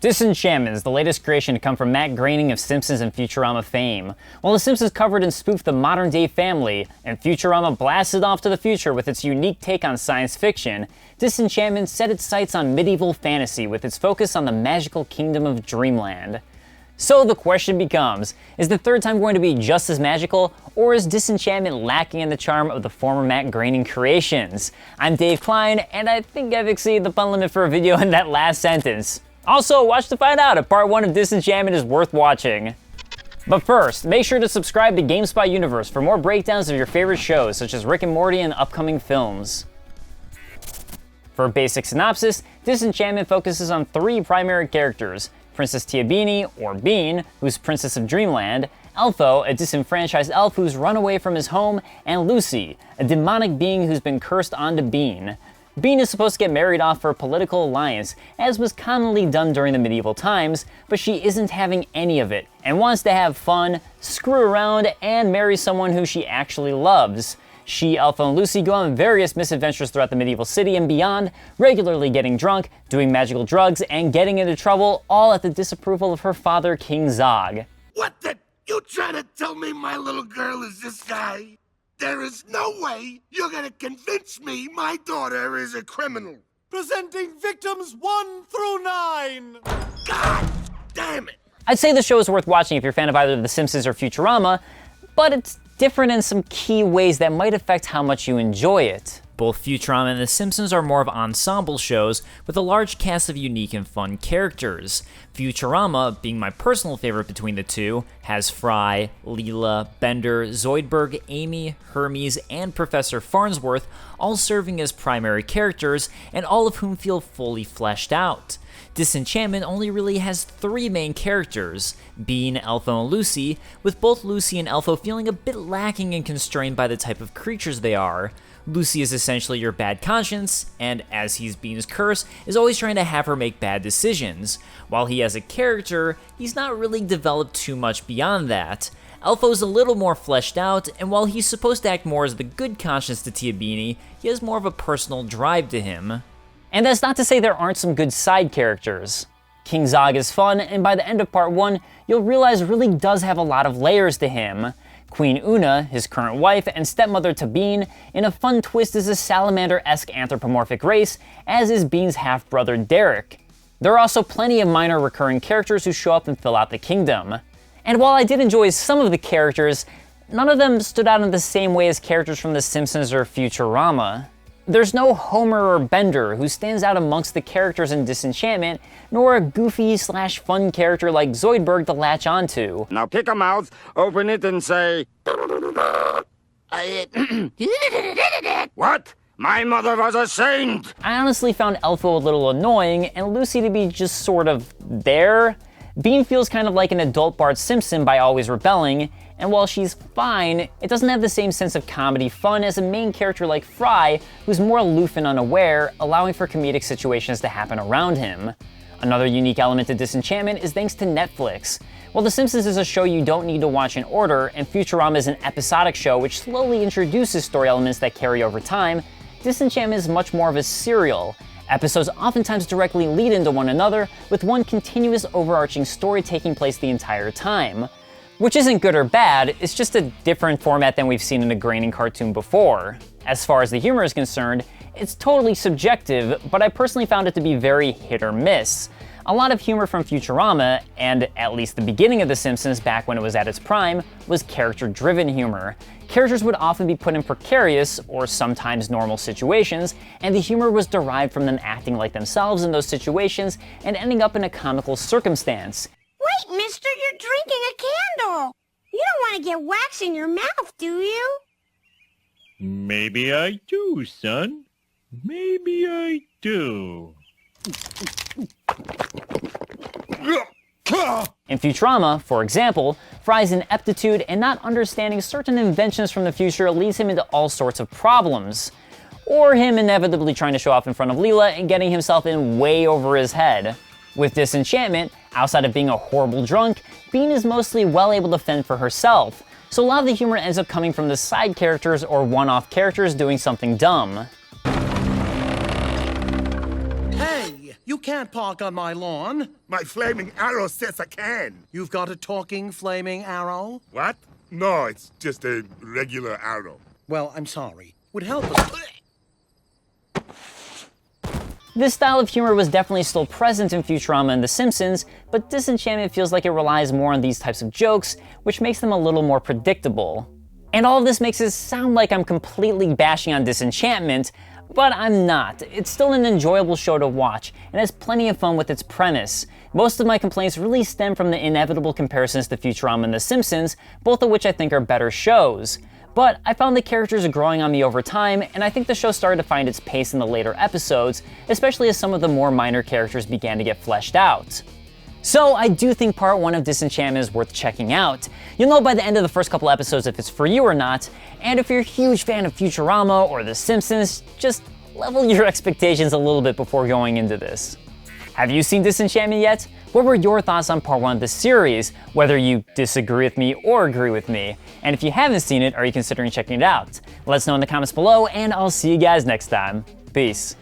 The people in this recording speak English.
Disenchantment is the latest creation to come from Matt Groening of Simpsons and Futurama fame. While The Simpsons covered and spoofed the modern-day family, and Futurama blasted off to the future with its unique take on science fiction, Disenchantment set its sights on medieval fantasy with its focus on the magical kingdom of Dreamland. So the question becomes, is the third time going to be just as magical, or is Disenchantment lacking in the charm of the former Matt Groening creations? I'm Dave Klein, and I think I've exceeded the fun limit for a video in that last sentence. Also, watch to find out if part 1 of Disenchantment is worth watching. But first, make sure to subscribe to GameSpot Universe for more breakdowns of your favorite shows, such as Rick and Morty and upcoming films. For a basic synopsis, Disenchantment focuses on 3 primary characters: Princess Tiabini, or Bean, who's Princess of Dreamland, Elfo, a disenfranchised elf who's run away from his home, and Lucy, a demonic being who's been cursed onto Bean. Bean is supposed to get married off for a political alliance, as was commonly done during the medieval times, but she isn't having any of it, and wants to have fun, screw around, and marry someone who she actually loves. She, Elfo, and Lucy go on various misadventures throughout the medieval city and beyond, regularly getting drunk, doing magical drugs, and getting into trouble, all at the disapproval of her father, King Zog. What the? You trying to tell me my little girl is this guy? There is no way you're gonna convince me my daughter is a criminal. Presenting victims 1 through 9. God damn it. I'd say the show is worth watching if you're a fan of either The Simpsons or Futurama, but it's different in some key ways that might affect how much you enjoy it. Both Futurama and The Simpsons are more of ensemble shows with a large cast of unique and fun characters. Futurama, being my personal favorite between the two, has Fry, Leela, Bender, Zoidberg, Amy, Hermes, and Professor Farnsworth all serving as primary characters, and all of whom feel fully fleshed out. Disenchantment only really has 3 main characters, Bean, Elfo, and Lucy, with both Lucy and Elfo feeling a bit lacking and constrained by the type of creatures they are. Lucy is essentially your bad conscience, and as he's Bean's curse, is always trying to have her make bad decisions. While he as a character, he's not really developed too much beyond that. Elfo's a little more fleshed out, and while he's supposed to act more as the good conscience to Tiabini, he has more of a personal drive to him. And that's not to say there aren't some good side characters. King Zog is fun, and by the end of part 1, you'll realize really does have a lot of layers to him. Queen Una, his current wife and stepmother to Bean, in a fun twist is a salamander-esque anthropomorphic race, as is Bean's half-brother Derek. There are also plenty of minor recurring characters who show up and fill out the kingdom. And while I did enjoy some of the characters, none of them stood out in the same way as characters from The Simpsons or Futurama. There's no Homer or Bender who stands out amongst the characters in Disenchantment, nor a goofy/fun character like Zoidberg to latch onto. Now pick a mouth, open it, and say... What? My mother was a saint! I honestly found Elfo a little annoying, and Lucy to be just sort of there. Bean feels kind of like an adult Bart Simpson by always rebelling, and while she's fine, it doesn't have the same sense of comedy fun as a main character like Fry, who's more aloof and unaware, allowing for comedic situations to happen around him. Another unique element to Disenchantment is thanks to Netflix. While The Simpsons is a show you don't need to watch in order, and Futurama is an episodic show which slowly introduces story elements that carry over time, Disenchantment is much more of a serial. Episodes oftentimes directly lead into one another, with one continuous overarching story taking place the entire time. Which isn't good or bad, it's just a different format than we've seen in a Groening cartoon before. As far as the humor is concerned, it's totally subjective, but I personally found it to be very hit or miss. A lot of humor from Futurama, and at least the beginning of The Simpsons back when it was at its prime, was character-driven humor. Characters would often be put in precarious, or sometimes normal situations, and the humor was derived from them acting like themselves in those situations and ending up in a comical circumstance. Wait, mister, you're drinking a candle. You don't want to get wax in your mouth, do you? Maybe I do, son. Maybe I do. In Futurama, for example, Fry's ineptitude and not understanding certain inventions from the future leads him into all sorts of problems. Or him inevitably trying to show off in front of Leela and getting himself in way over his head. With Disenchantment, outside of being a horrible drunk, Bean is mostly well able to fend for herself, so a lot of the humor ends up coming from the side characters or one-off characters doing something dumb. Hey, You can't park on my lawn. My flaming arrow says I can. You've got a talking flaming arrow? What? No, it's just a regular arrow. Well, I'm sorry. Would help us. This style of humor was definitely still present in Futurama and The Simpsons, but Disenchantment feels like it relies more on these types of jokes, which makes them a little more predictable. And all of this makes it sound like I'm completely bashing on Disenchantment, but I'm not. It's still an enjoyable show to watch, and has plenty of fun with its premise. Most of my complaints really stem from the inevitable comparisons to Futurama and The Simpsons, both of which I think are better shows. But I found the characters growing on me over time, and I think the show started to find its pace in the later episodes, especially as some of the more minor characters began to get fleshed out. So I do think part 1 of Disenchantment is worth checking out. You'll know by the end of the first couple episodes if it's for you or not, and if you're a huge fan of Futurama or The Simpsons, just level your expectations a little bit before going into this. Have you seen Disenchantment yet? What were your thoughts on part 1 of the series, whether you disagree with me or agree with me? And if you haven't seen it, are you considering checking it out? Let us know in the comments below, and I'll see you guys next time. Peace.